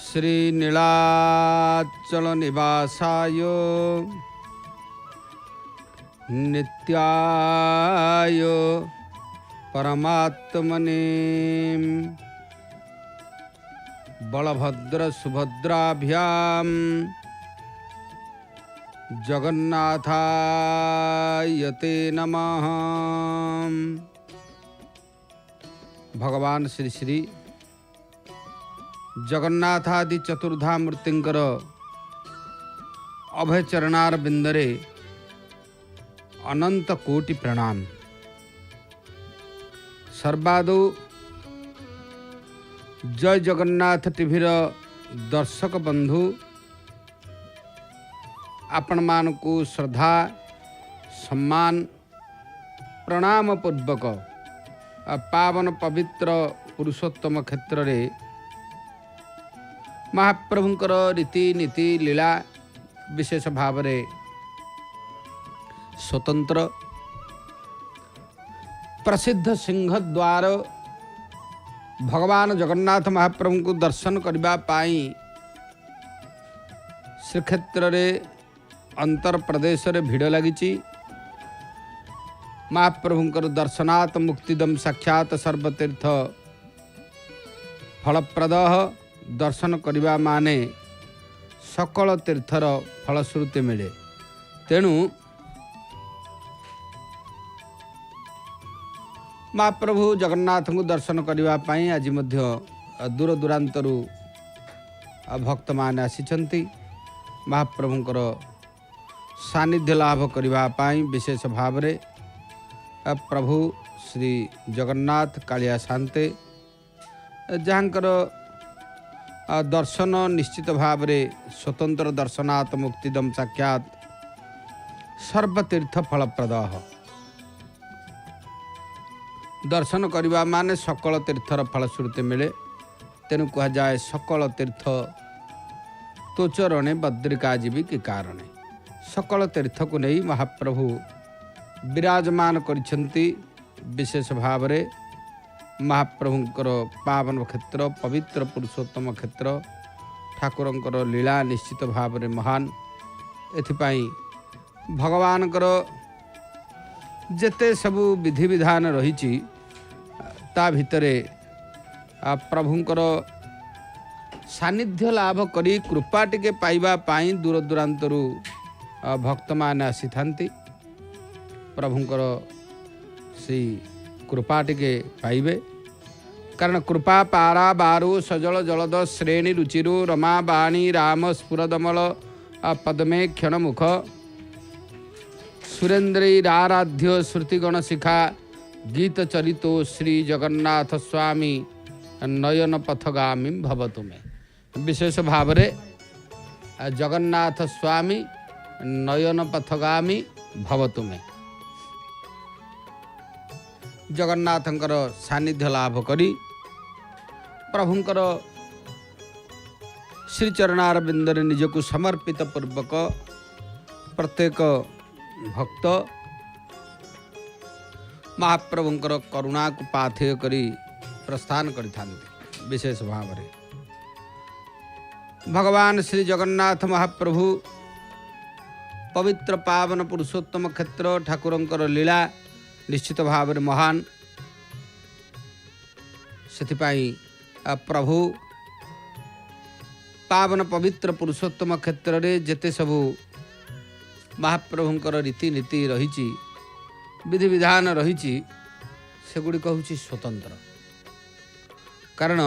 श्री नीलाचल निवासाय नित्याय परमात्मने बलभद्र सुभद्राभ्याम जगन्नाथाय ते नमः। भगवान श्री श्री जगन्नाथादि चतुर्धा मूर्तिंकर अभय चरणार बिंदरे अनंत कोटि प्रणाम। सर्वादौ जय जगन्नाथ टीवीर दर्शक बंधु आपण मानकु श्रद्धा सम्मान प्रणाम पूर्वक पावन पवित्र पुरुषोत्तम क्षेत्र रे महाप्रभुंकर रीति नीति लीला विशेष भाव रे स्वतंत्र प्रसिद्ध सिंहद्वार भगवान जगन्नाथ महाप्रभु को दर्शन करबा पाई श्रीक्षेत्र रे अंतर प्रदेश रे भिड़ लगी। महाप्रभुंकर दर्शनात् मुक्तिदम साक्षात सर्वतीर्थ फलप्रद। दर्शन करबा माने सकल तीर्थर फलश्रुति मिले। तेणु महाप्रभु जगन्नाथ को दर्शन करबा पाई आज मध्य दूर दूरांतरु भक्त मान आसिछंती। महाप्रभुंकर सानिध्य लाभ करबा पाई विशेष भाव रे प्रभु श्री जगन्नाथ कालिया शांते जहाँकर दर्शन निश्चित भाव रे स्वतंत्र दर्शनात् मुक्तिदम साक्षात सर्वतीर्थ फलप्रद। दर्शन करबा माने सकल तीर्थर फलश्रुति मिले। तेणु कह जाए सकल तीर्थ तो चरणे बद्रिका जीवी कि कारणे। सकल तीर्थ को नहीं महाप्रभु विराजमान करिछंती। विशेष भाव रे महाप्रभुंकर पावन क्षेत्र पवित्र पुरुषोत्तम क्षेत्र ठाकुरंकर लीला निश्चित भाव रे महान। एथिपाई भगवानकर जेते सबु विधि विधान रहिछि ता भितरे प्रभुंकर सानिध्य लाभ करी कृपा टिके पाइबा पाई दूर दूरांतरु भक्त मान आसी थांती। प्रभुंकर सी कृपा टिके पाइबे कारण कृपा पारा बारु सजल जलद श्रेणी रुचिरु रमा बाणी राम स्फुरदमल पद्मे क्षण मुख सुरेन्द्रराराध्य श्रुतिगण शिखा गीत चरितो श्री जगन्नाथ स्वामी नयन पथगामी भवतु में। विशेष भाव रे जगन्नाथ स्वामी नयन पथगामी भवतु में जगन्नाथंकर सानिध्य लाभ करी प्रभुंकर श्रीचरणार बिंदरे निजको समर्पित पूर्वक प्रत्येक भक्त महाप्रभुंकर करुणा को पाथेय करी प्रस्थान करिथांती। विशेष भाव रे भगवान श्री जगन्नाथ महाप्रभु पवित्र पावन पुरुषोत्तम क्षेत्र ठाकुरंकर लीला निश्चित भाव रे महान। सेथिपाई प्रभु पावन पवित्र पुरुषोत्तम क्षेत्र रे जेते सबु महाप्रभुंकर रीति नीति रहिछि विधि विधान रहिछि सेगुड़ी कहूछि स्वतंत्र। कारण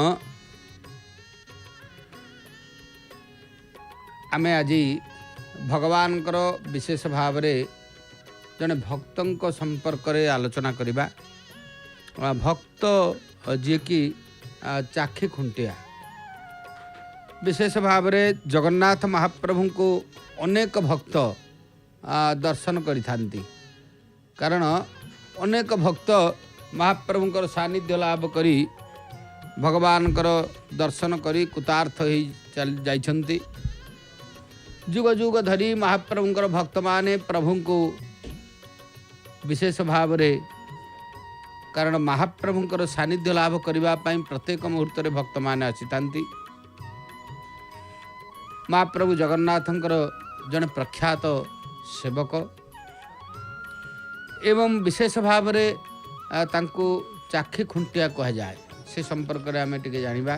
आमे आज भगवानकर विशेष भाव रे जने भक्तंक संपर्क रे आलोचना करिबा। भक्त जे कि चाखी खुंटिया विशेष भाव रे जगन्नाथ महाप्रभु को अनेक भक्त दर्शन करिथांती। कारण अनेक भक्त महाप्रभुंकर सानिध्य लाभ करी भगवानकर दर्शन करी कृतार्थ ही जाइछंती। जुग जुग धरी महाप्रभुंकर भक्त माने प्रभु को विशेष भाव रे कारण महाप्रभुंकर सानिध्य लाभ करने प्रत्येक मुहूर्त भक्त मैंने आसी महाप्रभु जगन्नाथंकर जड़े प्रख्यात सेवक एवं विशेष भाव में तांको चाखी खुंटिया कह जाए से संपर्क में आम टे जाना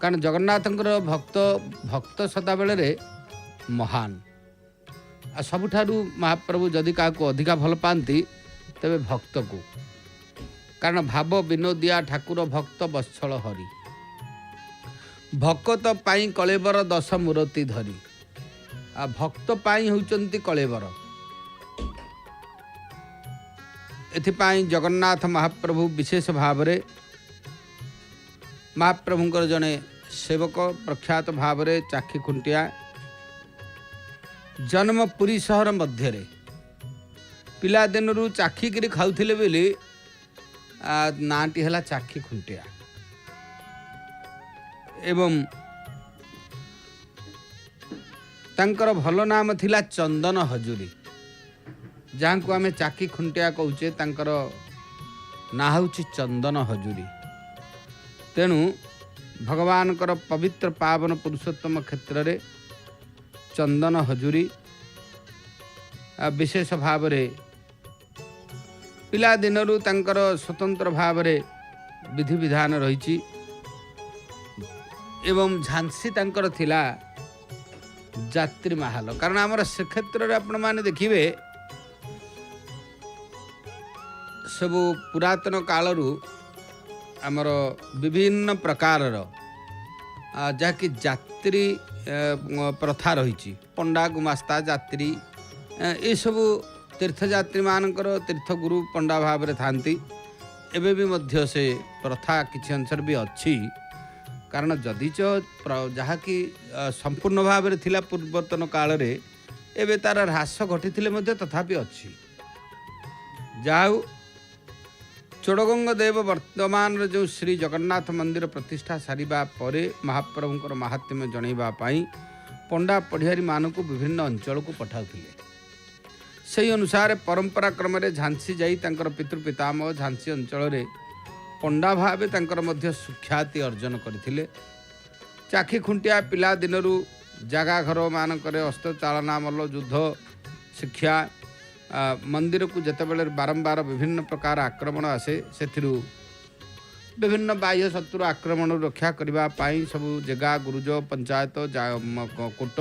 कारण जगन्नाथंकर भक्त भक्त सदाबेले महान आ सबुठारु महाप्रभु जदि क्या अधिका भल पाती तेरे भक्त को कारण भाव विनोदिया ठाकुर भक्त बत्सल हरि भक्त पाई कलेबर दश मूर्ति धरी आ भक्त पाई होउचंती कलेबर एथिपाई जगन्नाथ महाप्रभु विशेष भाव में महाप्रभुंकर जड़े सेवक प्रख्यात भाव में चाखी खुंटिया जन्म पुरी सहर मध्य पिला दिन चाखिकी खाऊले बोली नाटी है चाखी खुंटिया एवं तांकर भल नाम थिला चंदन हजूरी जहाँ को आम चाखी खुंटिया कहचे तांकर ना हूँ चंदन हजूरी तेणु भगवान पवित्र पावन पुरुषोत्तम क्षेत्र में चंदन हजूरी विशेष भाव में पिला दिनरू तांकर स्वतंत्र भाव में विधि विधान रही एवं झांसी तांकर थिला जात्री महाल कारण आमर से क्षेत्र में आपण माने देखिए सब पुरातन कालरू आमर विभिन्न प्रकार जहाँकि जात्री प्रथा रही पंडा गुमास्ता जात्री ये सब तीर्थयात्री मानकर तीर्थगुरु पंडा भाव में थांती एबे भी मध्य से प्रथा किसी अंशर भी अच्छी कारण जदिच जहाँकि संपूर्ण भाव में थिला पूर्वतन काल रे एबे तार ह्रास घटी तथापि अच्छी जाऊ चोड़गंग देव वर्तमान जो श्री जगन्नाथ मंदिर प्रतिष्ठा सारिबा परे महाप्रभुंकर महात्म्य जनइबाई पंडा पढ़ियारी मानक विभिन्न अंचल को पठाउथिले से अनुसार परंपरा क्रम झांसी जाई तांकर पितृपितामह झांसी अंचल रे पंडा भावे तांकर मध्य सुख्याति अर्जन करथिले चाखी खुंटिया पिला दिनरू जागा घर मानकर हस्तचालना मल्ल युद्ध शिक्षा मंदिर को जितेबाला बारंबार विभिन्न प्रकार आक्रमण आसे से विभिन्न बाह्य शत्रु आक्रमण रक्षा करने सब जगह गुरुज पंचायत कोट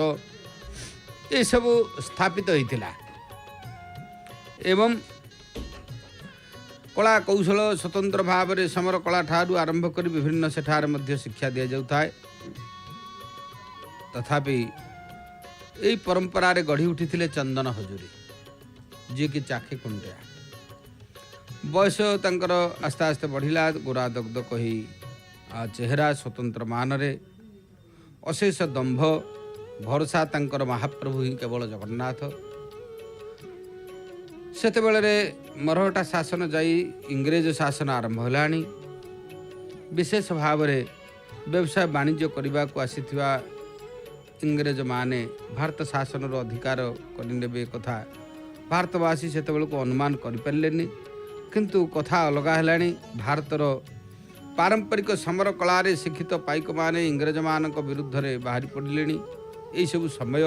ये सब स्थापित होता एवं कला कौशल स्वतंत्र भाव में समर कला ठारू आरंभ कर विभिन्न सेठार मध्य शिक्षा दि जाए तथापि यही परंपरा रे गढ़ी उठी चंदन हजूरी जी की चाखी खुंटिया बयस तांकर आस्ते आस्ते बढ़िला गोरा दग्ध कही चेहरा स्वतंत्र मान रे अशेष दंभ भरोसा तांकर महाप्रभु ही केवल जगन्नाथ सेते बेले मरहटा शासन जाई इंग्रेज शासन आरंभ होलानी विशेष भाव में व्यवसाय वाणिज्य करने को आसीथिबा इंग्रेज माने भारत शासन रो अधिकार करने कथा भारतवासी से अनुमान करें किंतु कथा अलग है भारतर पारंपरिक समर कला शिक्षित पाइक माने इंग्रेज मान विरुद्ध में बाहरी पड़े यही सब समय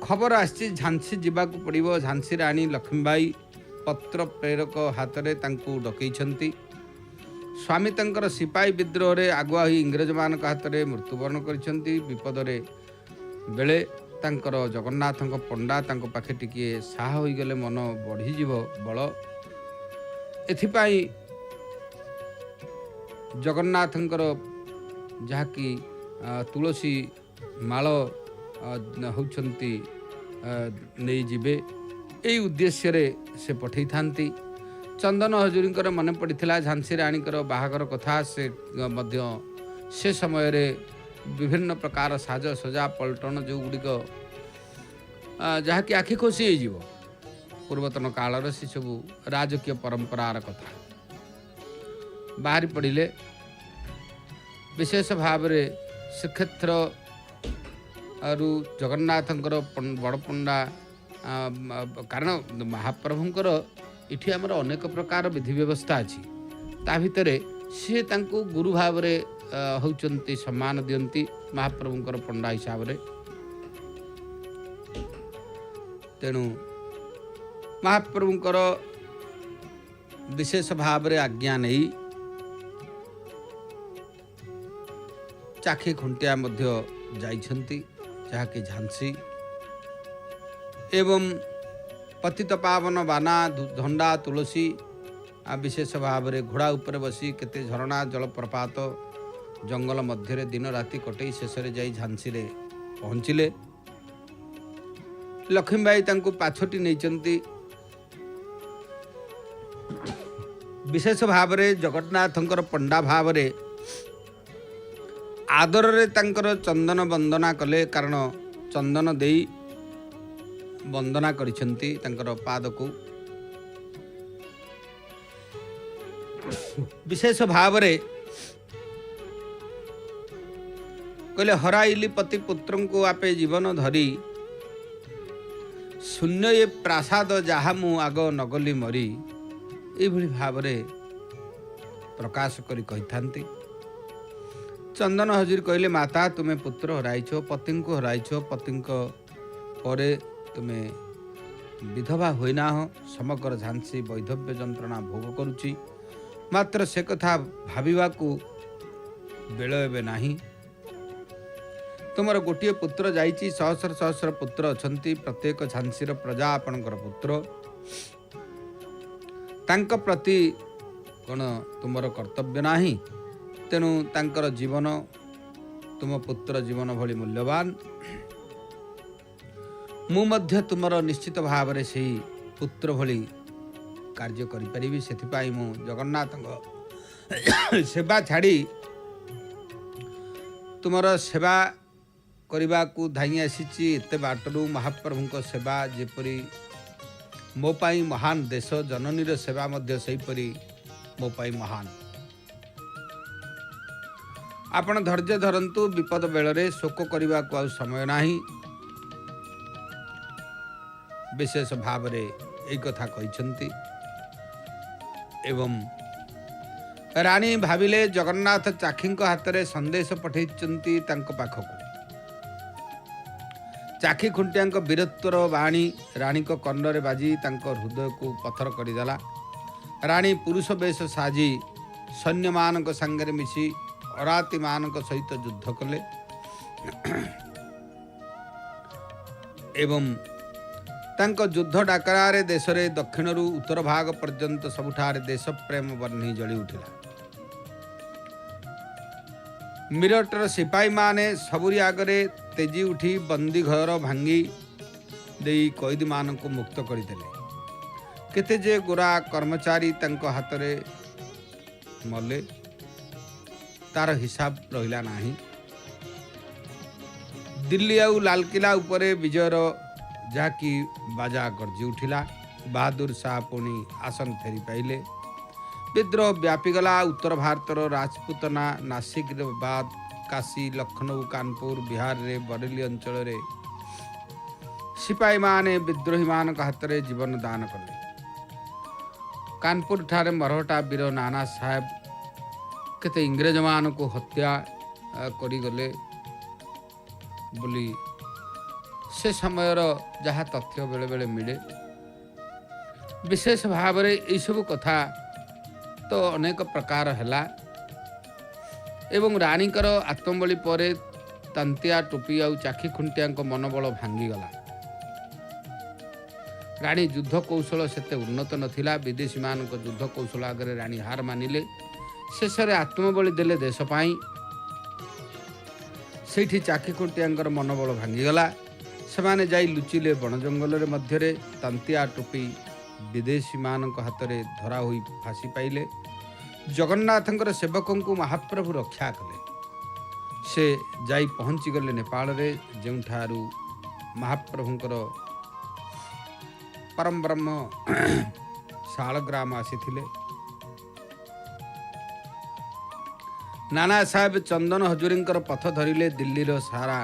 खबर आसी झांसी जावाक पड़ो झांसी राणी लक्ष्मीबाई पत्र प्रेरक हाथ में डकई स्वामी तंकर सिपाही विद्रोह में आगुआ ही इंग्रेज मान हाथ में मृत्युवरण कर विपद बेले तांकर जगन्नाथ पंडा पाखे टिके साह हो गले मन बढ़ीज बल एथिपाई जगन्नाथंकर जहाँकि तुलसी माल होउछंती नहीं जीवे यही उद्देश्य रे से पठई थांती चंदन हजूरी मन पड़ा झांसी राणीकर बाहागर कथा से मध्य से समय रे विभिन्न प्रकार साज सजा पलटन जो गुड़िक जहाँकि आखि खोसी हो पूर्वतन कालर से सब राजकीय परंपरार कथा बाहरी पड़े विशेष भाव में श्रीक्षेत्र जगन्नाथंकर बड़ पंडा कारण महाप्रभुंकर इठी आमर अनेक प्रकार विधि व्यवस्था अच्छी ता भितर सी गुरु भाव में होउचंती सम्मान दियंती महाप्रभुंकर पंडा हिसाब रे। तेणु महाप्रभुंकर विशेष भाव रे आज्ञा नहीं चाखी खुंटिया मध्य जाइछंती जहाँकि झांसी एवं पतित पावन बाना धंडा तुलसी विशेष भाव रे घोड़ा ऊपर बसी केते झरणा जलप्रपात जंगल मध्य दिन राति कटई शेष जाई झांसी रे पहुँचिले। लक्ष्मीबाई तांको पाछोटी नहीं विशेष भाव रे जगन्नाथंकर पंडा भाव रे आदर रे तांकर चंदन वंदना कले कारण चंदन देई वंदना करिसेंती तांकर पाद को। विशेष भाव रे कहले हराइली पति पुत्र को आपे जीवन धरी शून्य ये प्रासाद जहा मु आग नगली मरी एभली भाव रे प्रकाश करी कहिथांती। चंदन हजूर कहले माता तुम्हें पुत्र हराइछ पति को हराइछ पति परे तुम्हें विधवा होइना हो समग्र झांसी वैधव्य जंत्रणा भोग करुची मात्र से कथा भाविबा को बेल एबे नाही। तुमर गोटे पुत्र जाइची सहस्र सहस्र पुत्र अछंती प्रत्येक झांसीर प्रजा आपणकर पुत्र तांक प्रति कौन तुमर कर्तव्य नाही तेणु तांकर जीवन तुम पुत्र जीवन भली मूल्यवान मु मध्य तुमर निश्चित भाव रे सेही पुत्र भली कार्य करि परिबी सेथिपाई मु जगन्नाथ सेवा छाड़ी तुमर सेवा करबा को धाई आसीची एते बाटरू महाप्रभुଙ୍କ सेवा जेपरी मो पाई महान देश जननीर सेवा मध्य सेहीपरी मो पाई महान। आपण धैर्य धरंतु विपद बेलरे शोक करबा को आ समय नाही विशेष भाव रे एई कथा कहिसंती। एवं रानी भाविले जगन्नाथ चाखीଙ୍କ हातरे संदेश पठेइचंती तांको पाखको चाखी खुंटिया वीरत्वर बाणी राणी को कर्णरे बाजी तांको हृदय को पत्थर करदेला। राणी पुरुष वेश साजी सैन्य मान सांगे मिसी अराती मान सहित युद्ध कले एवं तांको युद्ध डाकरारे देश रे दक्षिणरू उत्तर भाग पर्यंत सबुठारे देश प्रेम बन्ही जली उठिला। मिरटर सिपाही माने सबुरी आगरे तेजी उठी बंदी घर भांगी देई कैदी मान को मुक्त करदेले। केते जे गोरा कर्मचारी तांको हातरे मले तार हिसाब रहिला नाही। दिल्ली आउ लालकिला उपरे विजयर जाकी बाजा गर्जी उठिला। बहादुर शाह पुणी आसन फेरी पाइले। विद्रोह व्यापीगला उत्तर भारतर राजपूतना नासिक बाद काशी लखनऊ कानपुर बिहार रे बरेली अंचल रे सिपाही माने विद्रोही मान हाथ रे जीवन दान कले। कानपुर ठारे मरहटा वीर नाना साहेब केते इंग्रेज मान को हत्या करी गले बोली से समयर जहाँ तथ्य बेले बेले मिले। विशेष भाव रे एई सब कथा तो अनेक प्रकार हैला एवं रानीकर आत्मबली परे तांतिया टोपी आउ चाखी खुंटिया मनोबल भांगीगला। रानी युद्ध कौशल सेते उन्नत नथिला। विदेशी मान युद्ध कौशल आगे रानी हार मानिले। शेष में आत्मबली देले देश पाई। सेठी चाखी खुंटिया मनोबल भांगीगला। सेमाने जाई लुचिले बण जंगल मध्य तांतिया टोपी विदेशी मान हाथ में धरा हुई फांसी पाइले। जगन्नाथंकर सेवकों को महाप्रभु रक्षा कले। से जाई पहुँची गले नेपाल रे जेउठारू महाप्रभुंकर परम ब्रह्म शालग्राम आसीथिले। नाना साहेब चंदन हजूरींकर पथ धरिले। दिल्लीर सारा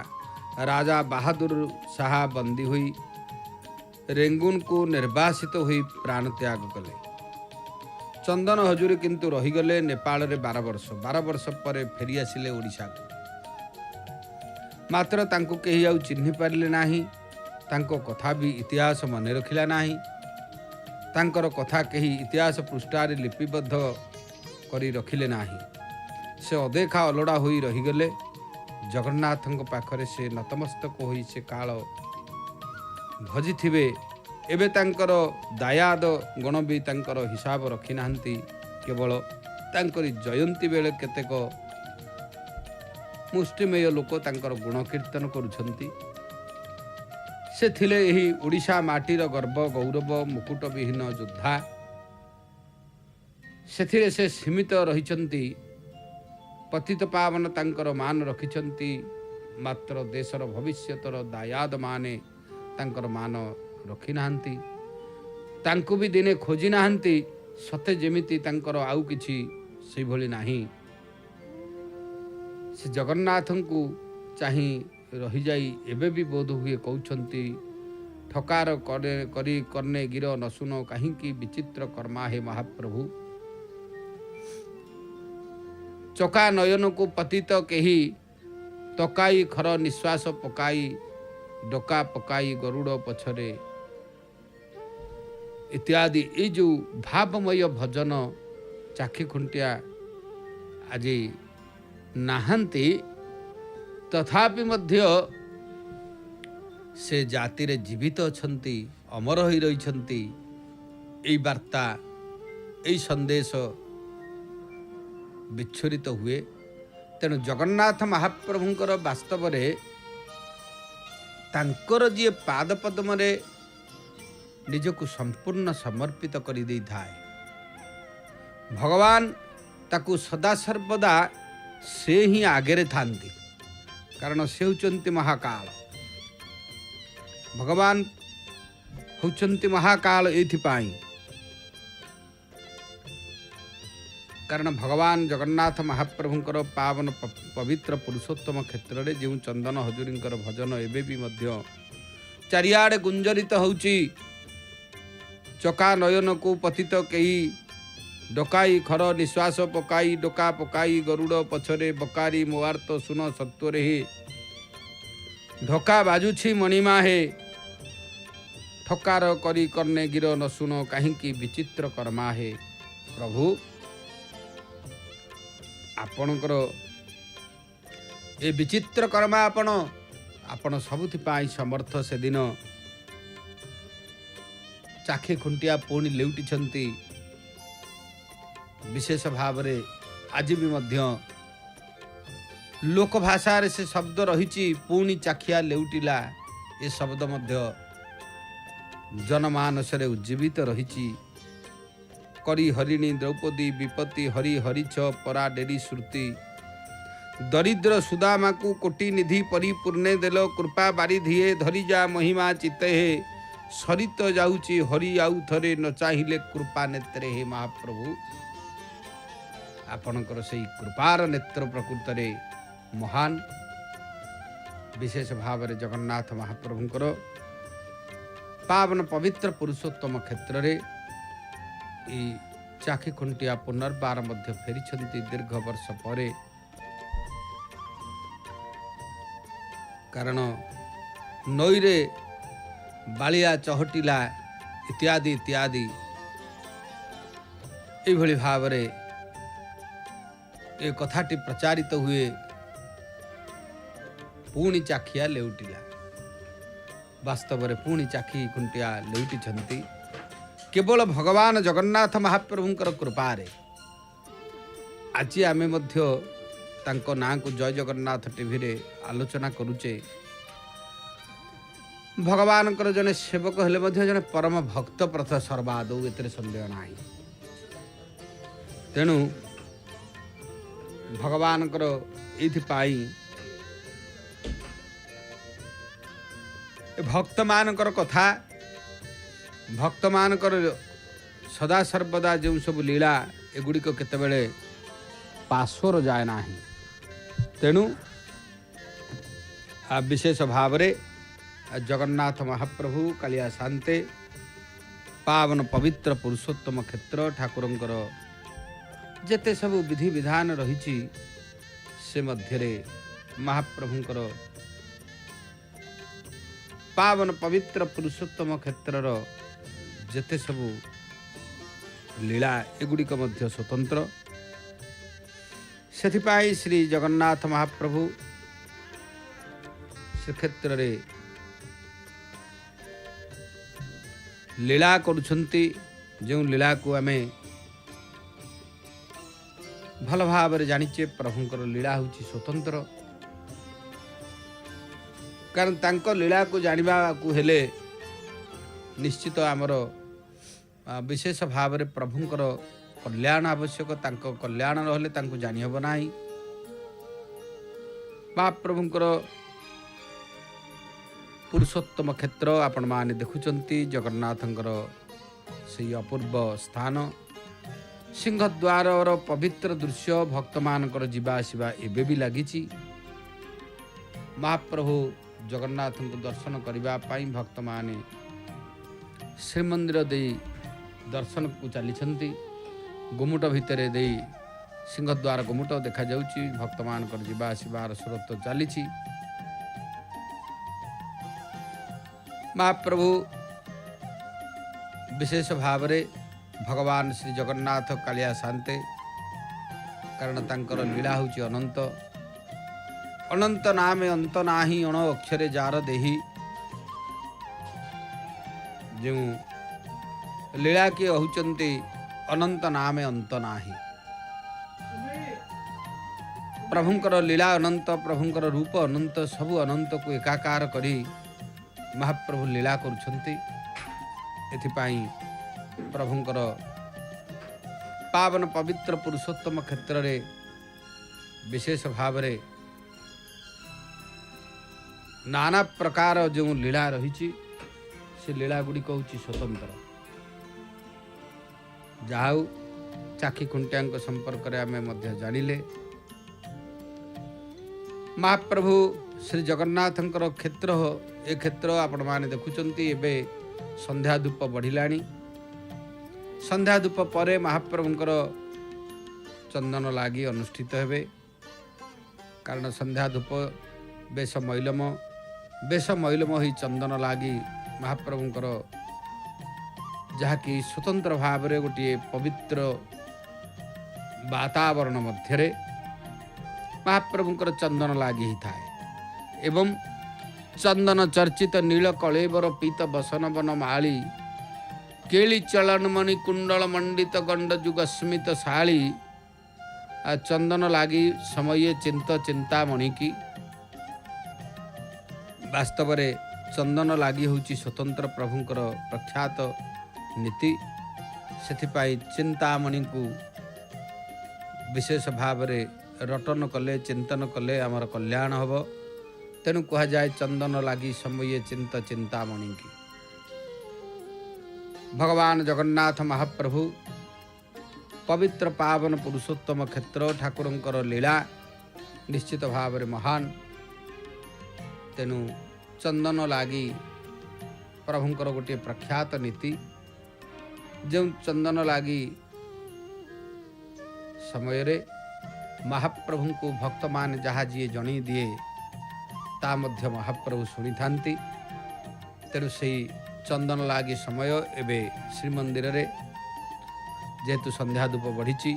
राजा बहादुर शाह बंदी हुई रेंगुन को निर्वासित हुई प्राण त्याग कले। चंदन हजूरी किंतु रहीगले नेपाल रे 12 वर्ष पर फेरी आसिले ओडिशा को। मात्र तांको केही आउ चिन्हि पारिले नाही, तांको कथा भी इतिहास मने रखिला नाही, तांकर कथा केही इतिहास पृष्ठारे लिपिबद्ध करी रखिले नाही। से अदेखा अलड़ा होई रहीगले। जगन्नाथଙ୍କ पाखरे से नतमस्तक होई से काल भजी थिबे। एबे तांकर दायाद गण भी तांकर हिसाब रखी नाहंती। केवल तांकरी जयंती बेले केतेक मुष्टिमेय लोक तांकर गुण कीर्तन करुछंती। से थिले एही ओडिशा माटीर गर्व गौरव मुकुट विहीन योद्धा। सेथिरे से सीमित रहिछंती। पतित पावन तांकर मान रखिछंती। मात्र देशर भविष्यतर दायाद माने तांकर मान रखी नाहंती। तांको भी दिने खोजी नाहंती। सते जेमिति तांकर आउ किछि सेहि भली नाही। से जगन्नाथंकु चाहि रही जाई एबे भी बोध हुए कहउछंती, ठकार करी करने गिर न सुनो काहिंकी विचित्र कर्मा हे महाप्रभु। चका नयन को पतित केही तकाई खर निश्वास पकाई डका पकाई गरुड़ पछरे इत्यादि। ये जो भावमय भजन चाखी खुंटिया आज नाहंती, तथापि मध्य से जाति रे जीवित अछंती, अमर होई रहिछंती। एई वार्ता एई संदेश विच्छुरित हुए। तेणु जगन्नाथ महाप्रभुंकर वास्तव रे तांकर जी पाद पद्म रे निजको संपूर्ण समर्पित करि देई थाए। भगवान ताकू सदा सर्वदा से ही आगे थांती, कारण से होचंती महाकाल। भगवान होचंती महाकाल एथिपाई, कारण भगवान जगन्नाथ महाप्रभुंकर पावन पवित्र पुरुषोत्तम क्षेत्र में जो चंदन हजूरींकर भजन एबे भी मध्य चारिआडे गुंजरित होउची। चका नयन को पतित केही डकाई खर निश्वास पकाई डका पकाई गरुड़ पछरे बकारी मोआर्त सुन सत्वरे हे ढका बाजुछि मणिमा हे ठकार करी करने गिर न सुनो काहिंकी विचित्र कर्मा हे। प्रभु आपणकर ए विचित्र कर्मा आपण सबुथिपाई समर्थ। से दिन चाखी खुंटिया पुणी लेउटिछंती। विशेष भाव रे आज भी मध्य लोक भाषा रे से शब्द रही पुणी चाखिया लेउटिला। ये शब्द मध्य जनमानस रे उज्जीवित रही। करी हरिणी द्रौपदी विपत्ति हरि हरिछ परा डेरी श्रुति दरिद्र सुदामा को कोटि निधि परिपूर्णे देलो कृपा बारिधिए धरी जा महिमा चित्ते हे सरित जाउची हरि आउ थरे न चाहिले कृपा नेत्रे हे महाप्रभु। आपणकर से कृपार नेत्र प्रकृत रे महान। विशेष भाव रे जगन्नाथ महाप्रभुंकर पावन पवित्र पुरुषोत्तम क्षेत्र रे चाखी खुंटिया पुनर्बार मध्य फेरी दीर्घ वर्ष परे। कारण नई रे बालिया चहटिला इत्यादि इत्यादि एभली भाव रे ए कथाटी प्रचारित हुए। पुणी चाखिया लेउटिला। वास्तव रे पुणी चाखी खुंटिया लेउटिछंती केवल भगवान जगन्नाथ महाप्रभुंकर कृपा रे। आज आमे मध्य तांको नाँ को जय जगन्नाथ टीवी रे आलोचना करुचे। भगवान जने सेवक हेले मध्य जने परम भक्त प्रथ सर्वादौ एतरे संदेह नाही। तेणु भगवान एथिपाई भक्त मानकर कथा भक्त मानकर सदा सर्वदा जो सब लीला एगुड़िक केतेबेले पार्श्वर जाए ना। तेणु विशेष भाव रे जगन्नाथ महाप्रभु कालिया शांते पावन पवित्र पुरुषोत्तम क्षेत्र ठाकुरंकर जेते सब विधि विधान रही से मध्यरे महाप्रभुंकर पावन पवित्र पुरुषोत्तम क्षेत्रर जेते सब लीला एगुड़िक मध्य स्वतंत्र से श्री जगन्नाथ महाप्रभु श्रीक्षेत्र रे लीला करुछंती जो लीला को आमे भल भाव जानिचे प्रभुंकर लीला होची स्वतंत्र कारण तांको लीला को जानिबा को हेले निश्चित आमर विशेष भाव रे प्रभुंकर कल्याण आवश्यक तांको कल्याण रहले तांको जानि हबो नाही महाप्रभुंकर पुरुषोत्तम क्षेत्र आपण माने देखुचंती जगन्नाथंकर से अपूर्व स्थान सिंहद्वार और पवित्र दृश्य भक्त मानकर जीवा आसिबा एबे भी लागिची महाप्रभु जगन्नाथ को दर्शन करने पाई भक्त माने श्रीमंदिर दे दर्शन को चली गुमुट भितर दे सिंहद्वार गुमुट देखा जाउची भक्त मानकर जीवा आसिबार स्रोत चली महाप्रभु विशेष भाव रे भगवान श्री जगन्नाथ कालिया शांते कारण तांकर लीला होची अनंत अनंत नामे अंत नाही अण अक्षरे जार देही जो लीला के होचंती अनंत नामे अंत नाही प्रभुंकर लीला अनंत प्रभुंकर रूप अनंत सबु अनंत को एकाकार करी महाप्रभु लीला करुछंती एथिपाई प्रभुंकर पावन पवित्र पुरुषोत्तम क्षेत्र रे विशेष भाव रे नाना प्रकार जो लीला रही से लीला गुड़ी कहूँ स्वतंत्र जाऊ चाखी खुंटिया संपर्क रे आमे मध्य जानिले महाप्रभु श्री जगन्नाथंकर क्षेत्र ए क्षेत्र आपण माने देखुचंती एबे संध्या धूप बढ़िलानी संध्या धूप परे महाप्रभुंकर चंदन लागी अनुष्ठित हेबे कारण संध्या धूप बेश मैलम ही चंदन लागी महाप्रभुंकर जहाँकि स्वतंत्र भाव रे गोटे पवित्र वातावरण मध्यरे महाप्रभुंकर चंदन लागी ही थाए एवं चंदन चर्चित नील कलेबर पीत बसन बन माली केली चलन मणि कुंडल मंडित गंड जुग स्मित शाली चंदन लागी समय चिंत चिंता मणि की वास्तव रे चंदन लागी होची स्वतंत्र प्रभुंकर प्रख्यात नीति सेथिपाई चिंतामणि को विशेष भाव रे रटन कले चिंतन कले आमर कल्याण हब तेणु कह जाए चंदन लागी समय चिंत चिंतामणि की भगवान जगन्नाथ महाप्रभु पवित्र पावन पुरुषोत्तम क्षेत्र ठाकुरंकर लीला निश्चित भाव रे महान तेणु चंदन लागी प्रभुंकर गोटे प्रख्यात नीति जो चंदन लागी समय रे महाप्रभु को भक्त मान जहाँ जी जणी दिए ता मध्य महाप्रभु शुणी थांती तेणु से चंदन लागी समय एबे श्रीमंदिर रे जेहेतु संध्या धूप बढ़ी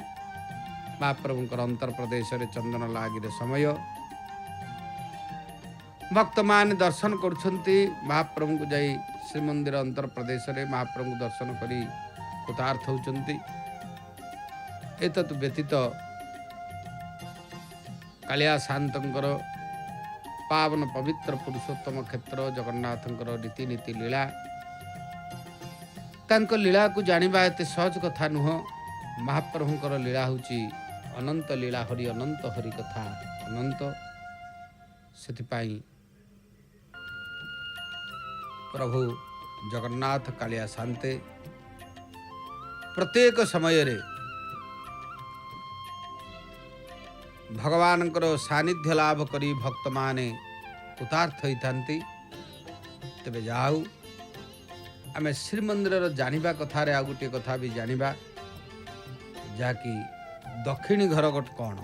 महाप्रभुंकर अंतर प्रदेश रे चंदन लागी समय भक्त मान दर्शन करुछंती महाप्रभु को जाई श्रीमंदिर अंतर प्रदेश रे महाप्रभु दर्शन करी कृतार्थ होचंती एतत् व्यतीत कालिया शांतंकर पावन पवित्र पुरुषोत्तम क्षेत्र जगन्नाथंकर रीतिनीति लीला तांको लीला को जानिबा एते सहज कथा नुह महाप्रभुंकर लीला होची अनंत लीला हरि अनंत हरि कथा अनंत सेथिपाई प्रभु जगन्नाथ कालिया शांते प्रत्येक समय रे भगवानकर सानिध्य लाभ करी भक्त माने कृतार्थ होइथांती तेबे जाऊ आम श्रीमंदिर जानिबा कथार आ गोटे कथा भी जानिबा जहाँकि दक्षिणी घर कौन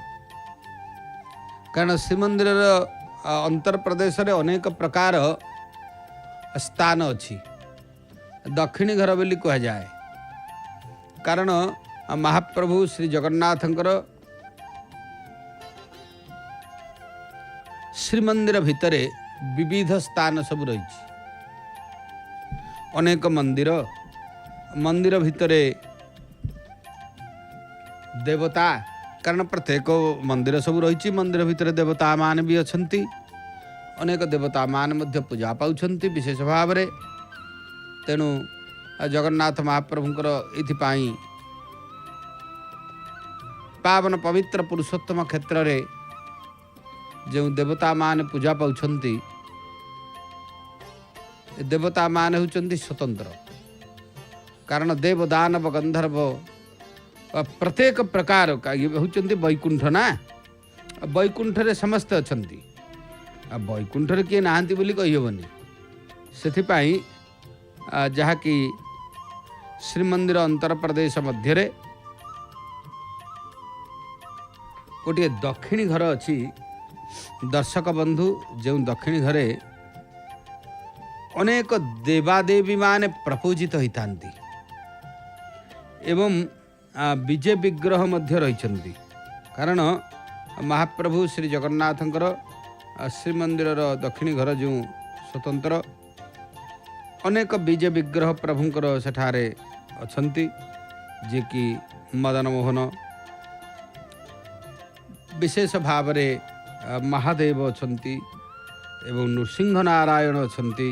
कारण श्रीमंदिर अंतर प्रदेश रे अनेक प्रकार स्थान अच्छी दक्षिणी घर बोली कह जाए कारण महाप्रभु श्री जगन्नाथंकर श्रीमंदिर भितरे विविध स्थान सब रही अनेक मंदिर मंदिर भितरे देवता कारण प्रत्येक मंदिर सब रही मंदिर भितर देवता मान भी अछंती अनेक देवता मान मध्य पूजा पाउछंती विशेष भाव रे तेणु जगन्नाथ महाप्रभुंकर एथिपाई पावन पवित्र पुरुषोत्तम क्षेत्र रे जो देवता मान पूजा पाउछंती देवता मान होउछंती स्वतंत्र कारण देव दानव गंधर्व प्रत्येक प्रकार का ये होउछंती वैकुंठ ना वैकुंठ रे समस्त अछंती वैकुंठ रे किए नाहंती बोली कहिबनी सेथिपाई जहा कि श्रीमंदिर अंतर प्रदेश मध्य रे गोटे दक्षिणी घर अच्छी दर्शक बंधु जो दक्षिणी घरे अनेक देवादेवी माने प्रपूजित होता एवं विजय विग्रह मध्य रही कारण महाप्रभु श्री जगन्नाथंकर श्रीमंदिर दक्षिणी घर जो स्वतंत्र अनेक विजय विग्रह प्रभुंकर सेठारे अछंती जे कि मदन मोहन विशेष भाव रे महादेव अछंती एवं नृसिंह नारायण अछंती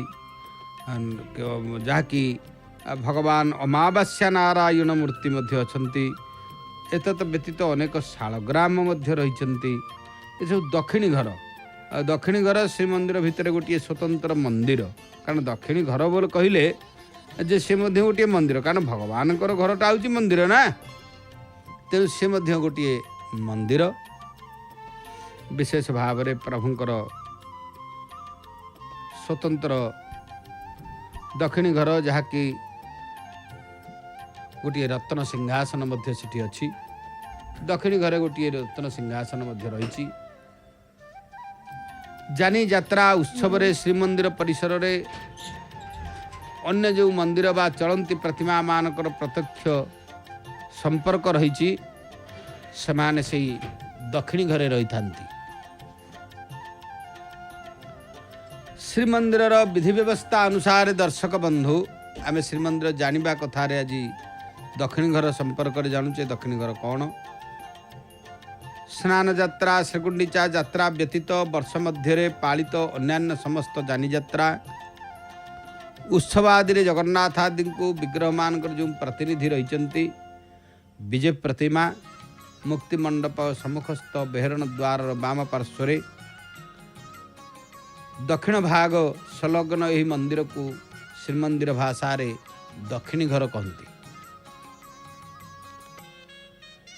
जहाँकि भगवान अमावास्या नारायण मूर्ति मध्य अछंती एतत् व्यतीत अनेक शालग्राम मध्य रहिछंती ये सब दक्षिणी घर श्रीमंदिर भितर गोटे स्वतंत्र मंदिर कारण दक्षिणी घर बोल कहले जे से मध्य गोटे मंदिर कारण भगवान घरटा हूँ मंदिर ना तेणु से मध्य गोटे मंदिर विशेष भाव रे प्रभुंकर स्वतंत्र दक्षिणी घर जहाँकि गोटे रत्न सिंहासन मध्य सिटी अच्छी दक्षिणी घरे गोटे रत्न सिंहासन मध्य रही जानी यात्रा उत्सव रे श्रीमंदिर परिसर रे अन्य जो मंदिर बा चलंती प्रतिमा मानकर प्रत्यक्ष संपर्क रही सेमाने से दक्षिणी घरे रही थांती श्रीमंदिर विधि व्यवस्था अनुसार दर्शक बंधु आम श्रीमंदिर जानिबा कथार आज दक्षिणी घर संपर्क जानुचे दक्षिणी घर कौन स्नान यात्रा श्रीगुंडीचा यात्रा व्यतीत वर्ष मध्य पालित अन्यान्य समस्त जानी यात्रा उत्सव आदि जगन्नाथ आदि को विग्रह मान जो प्रतिनिधि रही विजय प्रतिमा मुक्ति मंडप सम्मुखस्थ बेहरण द्वार वाम पार्श्व दक्षिण भाग संलग्न यही मंदिर को श्रीमंदिर भाषा रे दक्षिणी घर कहती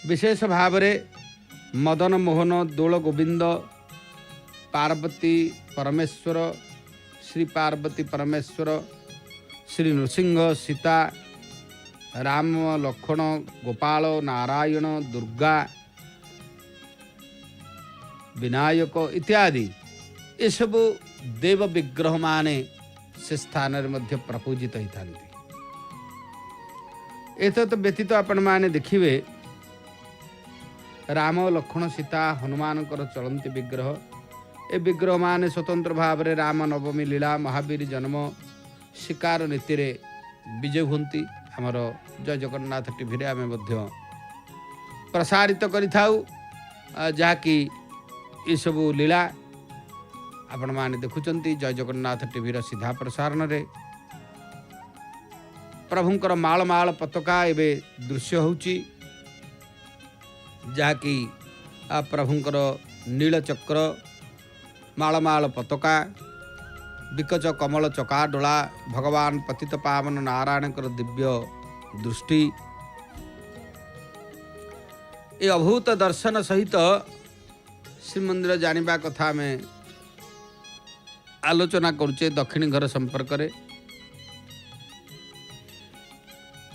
विशेष भाव रे मदन मोहन दोल गोविंद पार्वती परमेश्वर श्री पार्वती परमेश्वर श्री नृसिंह सीता राम लक्ष्मण गोपाल नारायण दुर्गा विनायक इत्यादि ये सब देव विग्रह माने से स्थान मध्य प्रपूजित होता एतत् व्यतीत आपण माने देखिए राम लक्ष्मण सीता हनुमान चलंती विग्रह ए विग्रह माने स्वतंत्र भाव रे राम नवमी लीला महावीर जन्म शिकार नीति रे विजय होती आमर जय जगन्नाथ टीवी रे आमे मध्य प्रसारित करिथाउ जहाँकि ये सब लीला आपण माने देखुचंती जय जगन्नाथ टीवी रो सीधा प्रसारण रे प्रभुंकर माल माल पताका एबे दृश्य होउची जहाँकि प्रभुंकर नीलचक्र मालमाल पताका विकच कमल चका डोला भगवान पतित पावन नारायण दिव्य दृष्टि ये अभूत दर्शन सहित श्रीमंदिर जानिबा कथा में आलोचना करुचे दक्षिणी घर संपर्क रे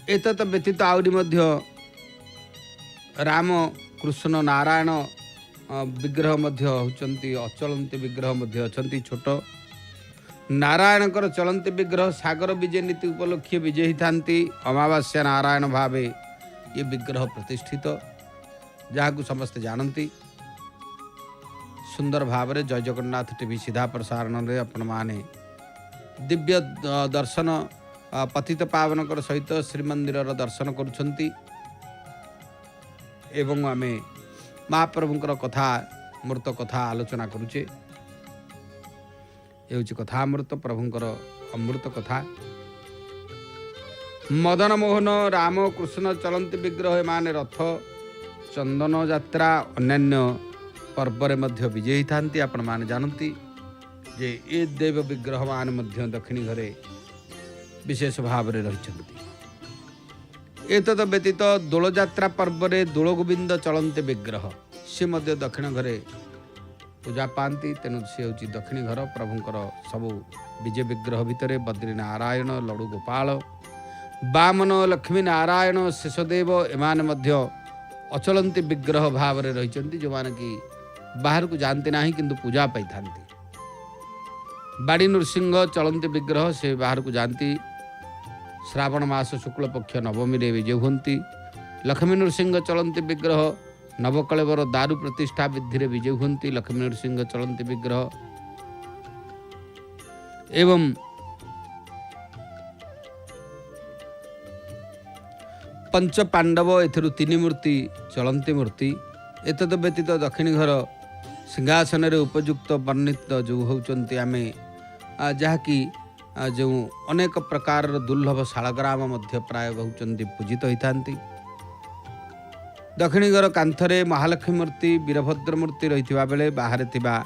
एतत् व्यतीत आहुरी मध्य राम कृष्ण नारायण विग्रह मध्य होचंती अचलंती विग्रह मध्य अछंती छोट नारायणकर चलंती विग्रह सागर विजय नीति उपलक्षे विजयी थांती अमावास्या नारायण भावे ये विग्रह प्रतिष्ठित जहाँ समस्ते जानती सुंदर भाव जय जगन्नाथ टीवी सीधा प्रसारण रे आपण माने दिव्य दर्शन पतित पावनकर सहित श्रीमंदिर दर्शन करुछंती एवं आमे महाप्रभुंकर कथा मूर्त कथा आलोचना करुचे ये कथा अमृत प्रभुंकर अमृत कथा मदन मोहन राम कृष्ण चलंती विग्रह माने रथ चंदन यात्रा अन्यान्य पर्व रे मध्य विजयी थांती आपण माने जानती जे ए देव विग्रह मान मध्य दक्षिणी घरे विशेष भाव रे रहिछंती एतद व्यतीत दोल यात्रा पर्व रे दोल गोविंद चलंती विग्रह से मध्य दक्षिण घरे पूजा पाती तेणु सी हूँ दक्षिणी घर प्रभुंकर सबू विजय विग्रह भितर बद्री नारायण लडू गोपाल बामन लक्ष्मी नारायण शेषदेव एमान मध्य अचलंती विग्रह भाव में रही जो माने कि बाहर को जानते ना किंतु पूजा पाई था बाड़ी नृसिंह चलंती विग्रह से बाहर को जानती श्रावण मास शुक्ल पक्ष नवमी रे विजय होती लक्ष्मी नृसिंह चलंती विग्रह नवकलेवर दारु प्रतिष्ठा विधि रे विजय होती लक्ष्मी नृसिंह चलंती विग्रह एवं पंच पांडव एथरु तीन मूर्ति चलंती मूर्ति एतद व्यतीत दक्षिणी घर सिंहासन रे उपयुक्त वर्णित जो होचंती आमे जहाँकि जो अनेक प्रकार दुर्लभ शालग्राम मध्य प्राय होचंती पूजित होइथांती दक्षिणी घर कांथरे महालक्ष्मी मूर्ति वीरभद्र मूर्ति रही बेले बाहर थिबा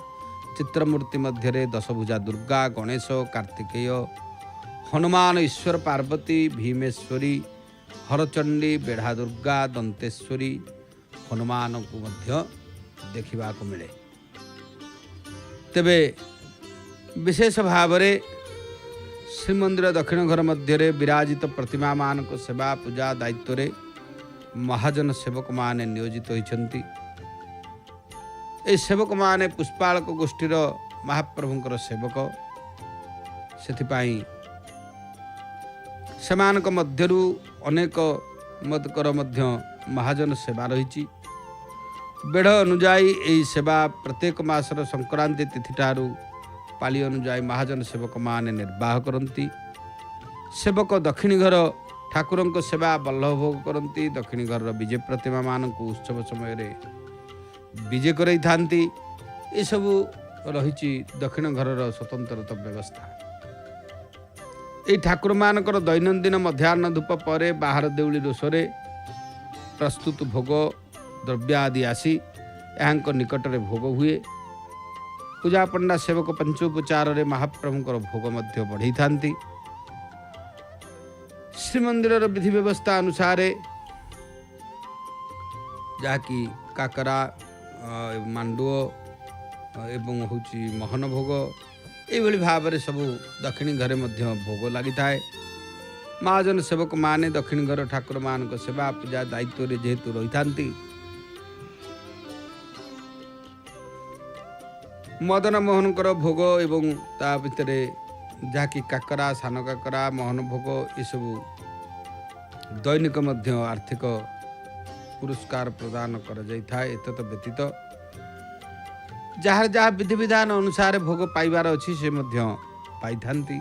चित्रमूर्ति मध्य दशभुजा दुर्गा गणेश कार्तिकेय हनुमान ईश्वर पार्वती भीमेश्वरी हरचंडी बेढ़ा दुर्गा दंतेश्वरी हनुमान को मध्य देखा मिले तेबे विशेष भाव में श्रीमंदिर दक्षिण घर मध्य विराजित प्रतिमा मान को सेवा पूजा दायित्व रे महाजन सेवक माने नियोजित होइछंती ए सेवक माने पुष्पालक गोष्ठीर महाप्रभुंकर सेवक सेथिपाई सेमानक मध्यरु अनेक मतकर मध्य महाजन सेवा रही बेढ़ अनुजाई यही सेवा प्रत्येक मासर संक्रांति तिथि ठारू पाली अनुजाई महाजन सेवक माने निर्वाह करती सेवक दक्षिणी घर ठाकुर सेवा बल्लभ भोग करती दक्षिणी घर विजय प्रतिमा मान उत्सव समय रे विजय करई थांती ये सबू रही दक्षिण घर स्वतंत्र व्यवस्था ये ठाकुर मानकर दैनंदिन मध्याह्न धूप पर बाहर देउली रोषरे प्रस्तुत भोग द्रव्य आदि आसी यहाँ निकट में भोग हुए पूजा पंडा सेवक पंचोपचार रे महाप्रभुंकर भोग मध्य बढ़ई थांती श्रीमंदिर विधि व्यवस्था अनुसार जहाँकि काकरा मांडुओ एवं होची मोहन भोग ये भाव में सबू दक्षिणी घरे मध्य भोग लगी थाए महाजन सेवक माने दक्षिणी घर ठाकुर मान सेवा पूजा दायित्व रे जेहेतु रही थांती मदन मोहनकर भोग एवं ता भितर जहाँकि काकरा सान काकरा मोहन भोग ये सबू दैनिक मध्य आर्थिक पुरस्कार प्रदान कर एतत व्यतीत जार जहाँ विधि विधान अनुसार भोग पाइबार अच्छी से मध्य पाई थांती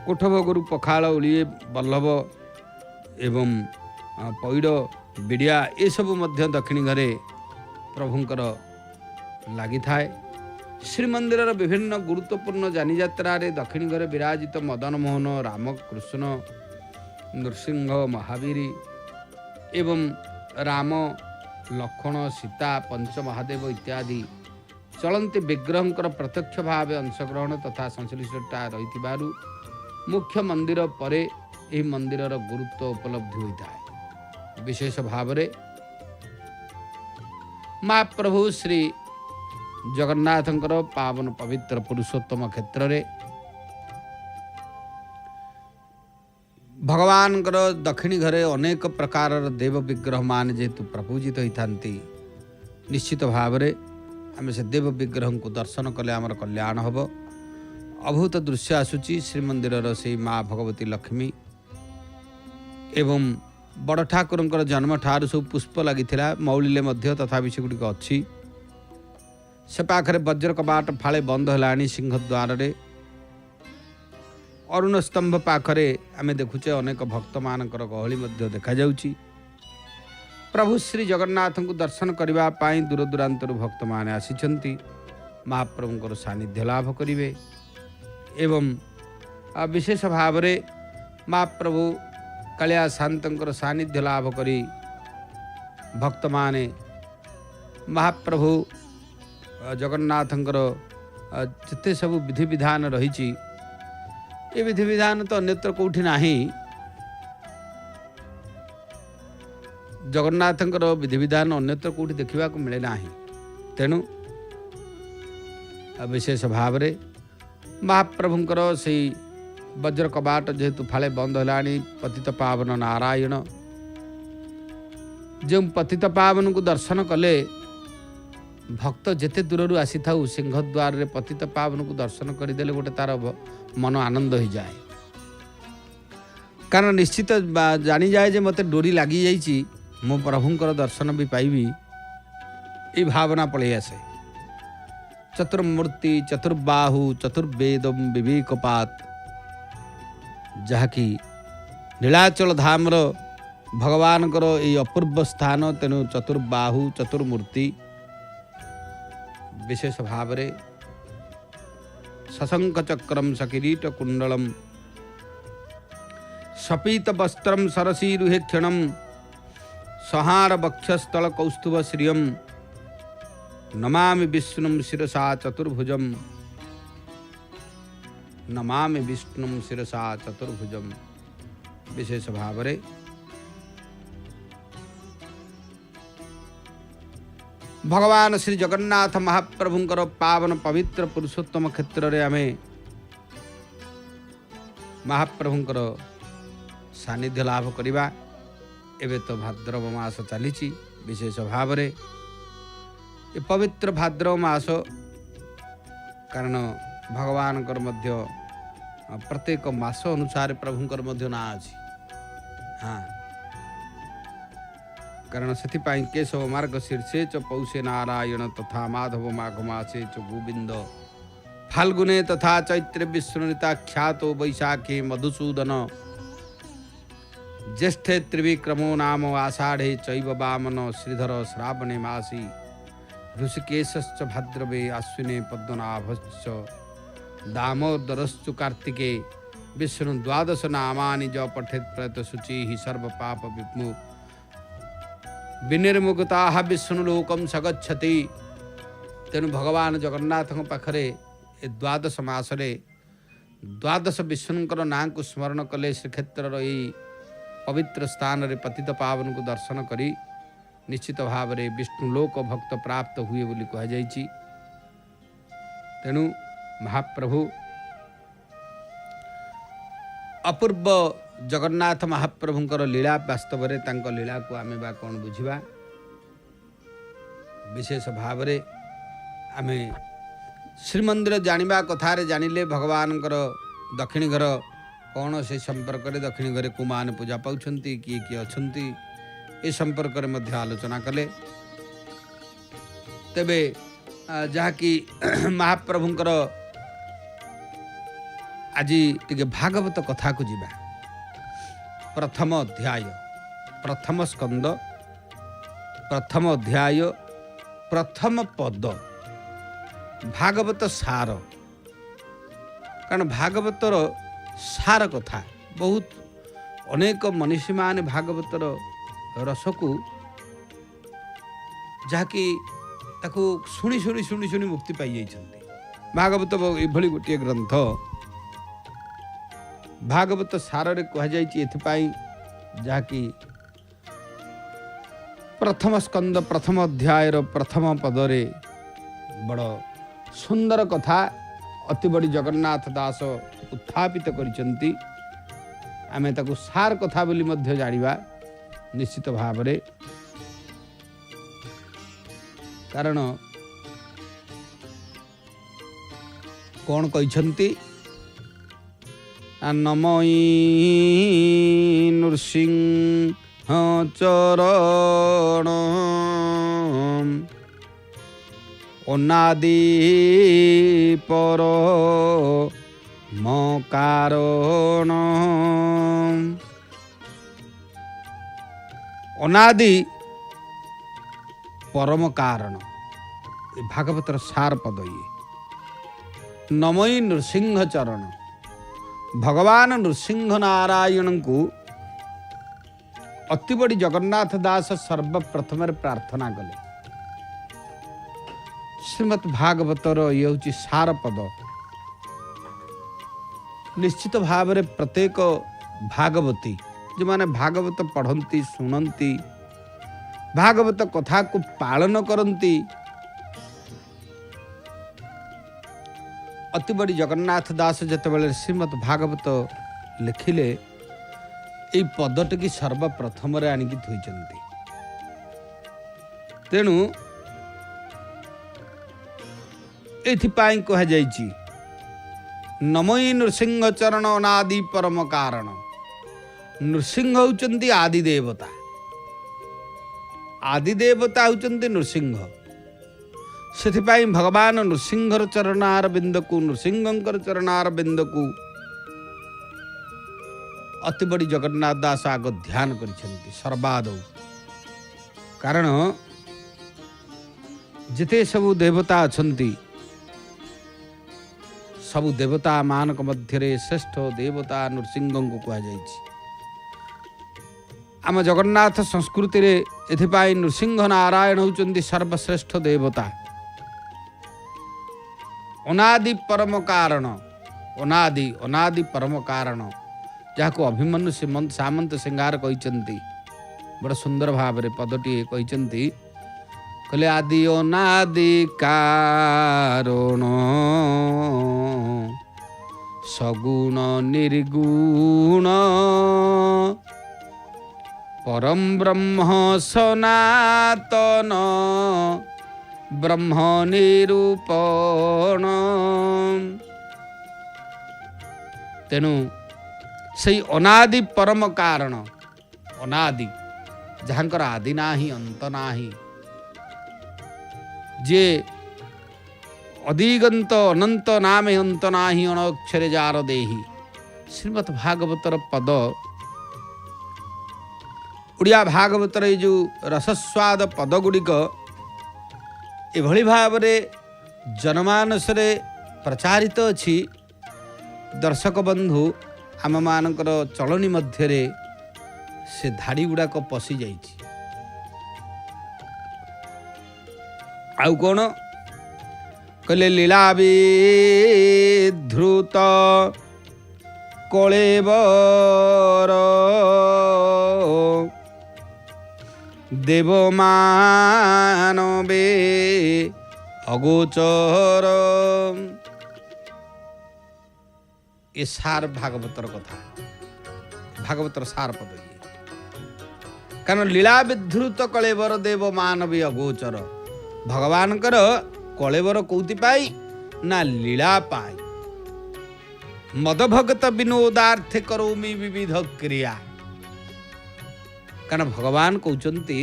कोठ भोगरू पखाल उलिए बल्लभ एवं पैड़ बिड़िया ये सब मध्य दक्षिणी घरे प्रभुंकर लगी थाए श्रीमंदिर विभिन्न गुरुत्वपूर्ण जानी यात्रा रे दक्षिणी घरे विराजित मदन मोहन राम कृष्ण नृसिंह महावीर एवं राम लक्ष्मण सीता पंच महादेव इत्यादि चलंती विग्रहंकर प्रत्यक्ष भाव अंशग्रहण तथा संश्लिष्टता रही मुख्य मंदिर परे यह मंदिर गुरुत्व उपलब्धि होता है विशेष भाव में महाप्रभु श्री जगन्नाथंकर पावन पवित्र पुरुषोत्तम क्षेत्र रे भगवान दक्षिणी घरे अनेक प्रकार देव विग्रह मान जेहेतु प्रपूजित होता निश्चित भाव में आम से देव विग्रह को दर्शन कले आमर कल्याण हम। अभूत दृश्य आसूची श्रीमंदिर से माँ भगवती लक्ष्मी एवं बड़ ठाकुर जन्म ठार सब पुष्प लगी मौलिले तथा सेगुड़िक अच्छी से पाखे वज्र कबाट फाड़े बंद है सिंहद्वार रे अरुण स्तंभ पाखरे आमे देखुचे अनेक भक्त मानकर गहली देखा जाउची। प्रभु श्री जगन्नाथ को दर्शन करने दूर दूरांतर भक्त माने आसिछंती महाप्रभुंकर सानिध्य लाभ करिवे एवं विशेष भाव में महाप्रभु कालिया शांतर सानिध्य लाभ करी भक्त माने महाप्रभु जगन्नाथंकर जिते सब विधि विधान रही ये विधि विधान तो अन्यत्र कौटी नाही। जगन्नाथंकर विधि विधान अन्यत्र कौटी देखा मिले ना। तेणु विशेष भाव में महाप्रभुंकर से वज्र कबाट जेहेतु फाले बंद है पतित पावन नारायण जो पतित पावन को दर्शन कले भक्त जेते दूर आसी था सिंहद्वार रे पतित पावन को दर्शन करदेले गोटे तार मन आनंद हो जाए। कारण निश्चित जानी जाए जे मते डोरी लगी जाइए मो प्रभुंकर दर्शन भी पाइबी ये भावना पलि आसे। चतुर्मूर्ति चतुर्बाहु चतुर्वेदम विवेकपात जहाँकि नीलाचल धामर भगवान ये अपूर्व स्थान तेणु चतुर्बाहु चतुर्मूर्ति विशेष भाव में सशंक चक्रम सकिरीट कुंडलम सपीत वस्त्रम सरसीरुहे क्षणम संहार वक्षस्थल कौस्तुभ श्रियम नमामि विष्णुम शिरसा चतुर्भुजम नमामि विष्णुम शिरसा चतुर्भुजम विशेष भाव में भगवान श्री जगन्नाथ महाप्रभुंकर पावन पवित्र पुरुषोत्तम क्षेत्र रे आमे महाप्रभुंकर सानिध्य लाभ करिबा। एबे तो भाद्रव मास चली विशेष भाव में ये पवित्र भाद्रव मास कारण भगवान मध्य प्रत्येक मास अनुसार प्रभुंकर मध्य ना अछि। हाँ कारण से केशव मार्ग शीर्षे च पौषे नारायण तथा माधव माघ मासे च गोविंद फाल्गुने तथा चैत्र विष्णुता ख्यातो वैशाखे मधुसूदन ज्येष्ठे त्रिविक्रमो नाम आषाढ़े चैव वामन श्रीधर श्रावणे मासी ऋषिकेशश्च भाद्रवे आश्विने पद्मनाभश्च दामोदरश्च कार्तिके विष्णु द्वादश नामानि ज पठेत् प्रयत शुचि सर्व पाप विमु विनिर्मुक्ता विष्णुलोकम सगच्छति। तेणु भगवान जगन्नाथ पाखरे द्वादश मासरे द्वादश विष्णुंकर नाँ को स्मरण कले श्रीक्षेत्र यही पवित्र स्थान रे पतित पावन को दर्शन करी निश्चित भाव में विष्णुलोक भक्त प्राप्त हुए बोली कहुई। तेणु महाप्रभु अपूर्व जगन्नाथ महाप्रभुंकर लीला वास्तव में तांको लीला को आमे बा कौन बुझिबा। विशेष भाव में आमे श्रीमंदिर जानिबा कथारे जानिले भगवानकर दक्षिणी घर कौन से संपर्क में दक्षिणी घरे कुमान पूजा पाउछंती किए किए अछंती ए संपर्क में मध्य आलोचना कले। तेबे जहाँकि महाप्रभुंकर आज टिके भागवत कथा को जीवा। प्रथम अध्याय प्रथम स्कंद प्रथम अध्याय प्रथम पद भागवत सार। कारण भागवतर सार कथा बहुत अनेक मनीषी माने भागवतर रस को जहाँकि ताकू शुणी शुणी शुणी शुणी मुक्ति पाई जाइछन्ति। भागवत एभली गोटे ग्रंथ भागवत सार रे कह जाइछि एथिपाई जहाँकि प्रथम स्कंद प्रथम अध्याय प्रथम पदरे बड़ सुंदर कथा अति बड़ी जगन्नाथ दास उत्थापित करिसंति। आमे ताकू सार कथा बोली मध्य जानिबा निश्चित भावरे कारण कौन कहते नमई नृसिंह चरण अनादि पर कारण अनादि परम कारण भागवतर सार पद ये नमई नृसिंह चरण भगवान नृसिंह नारायण को अति बड़ी जगन्नाथ दास सर्वप्रथम प्रार्थना कले। श्रीमद् भागवतर ये हूँ सार पद निश्चित भाव में प्रत्येक भागवती जो माने भागवत पढ़ती शुणती भागवत कथा को पालन करती अति बड़ी जगन्नाथ दास जितेबाला श्रीमद् भागवत लिखिले ये पदटी की सर्वप्रथम आणिकी थोइचंती। तेणु एथिपाई कहा जाइछि नमई नृसिंह चरण अनादि परम कारण। नृसिंह होचंती आदि देवता, आदि देवता होचंती नृसिंह। सेथिपाई भगवान नृसिंहर चरणार बिंद को नृसिंहंकर चरणार बिंद को अति बड़ी जगन्नाथ दास आग ध्यान करिसेंती सर्वादौ। कारण जिते सबु देवता अछंती सबु देवता मानक मध्य श्रेष्ठ देवता नृसिंह को कहा जाइछि। आम जगन्नाथ संस्कृति रे एथिपाई नृसिंह नारायण होचंती सर्वश्रेष्ठ देवता अनादि परम कारण। अनादि अनादि परम कारण जहाँ अभिमन्यु श्रीमंत सामंत सिंगार कहते बड़ सुंदर भाव में पदटी कहते कहले आदि अनादि कारण सगुण निर्गुण परम ब्रह्म सनातन ब्रह्म निरूपण। तेणु से अनादि परम कारण अनादि जहाँकर आदि नाही अंत नाही जे अधिगंत अनंत नामे अंत नाही अनक्षरे जार देही। श्रीमद् भागवतर पद उड़िया भागवतर जो रसस्वाद पद गुड़िक एभली भाव जनमानस प्रचारित अच्छी। दर्शक बंधु आम मानकर चलनी मध्य से धाड़ी गुड़ाक पशि जाइछि। आउ कौन कहले लीला विधृत कलेवर देव मानवे अगोचर। ये सार भागवतर कथा भागवतर सार पद ये कारण लीला विधृत कलेवर देव मानवी अगोचर। भगवान कर कलेवर कौति पाई ना लीला पाई। मदभगत विनोदार्थे करोमि विविध क्रिया। कारण भगवान कहते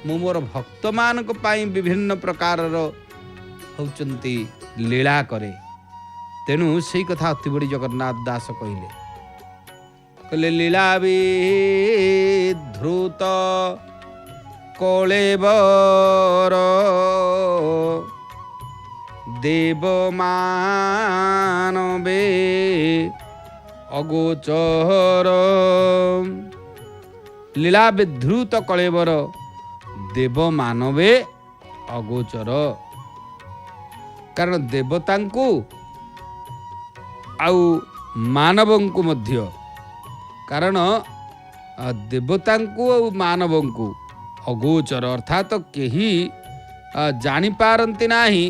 मु मोर भक्त मान विभिन्न प्रकार होचंती लीला करे। तेणु से कथा अति बड़ी जगन्नाथ दास कहले लीला विधृत कलेवर देव मानवे अगोचर। लीला विधृत कलेवर देव मानवे अगोचर। कारण देवता को आउ मानव को मध्य कारण देवता को आउ मानव को अगोचर अर्थात केही जानी पारंती नाही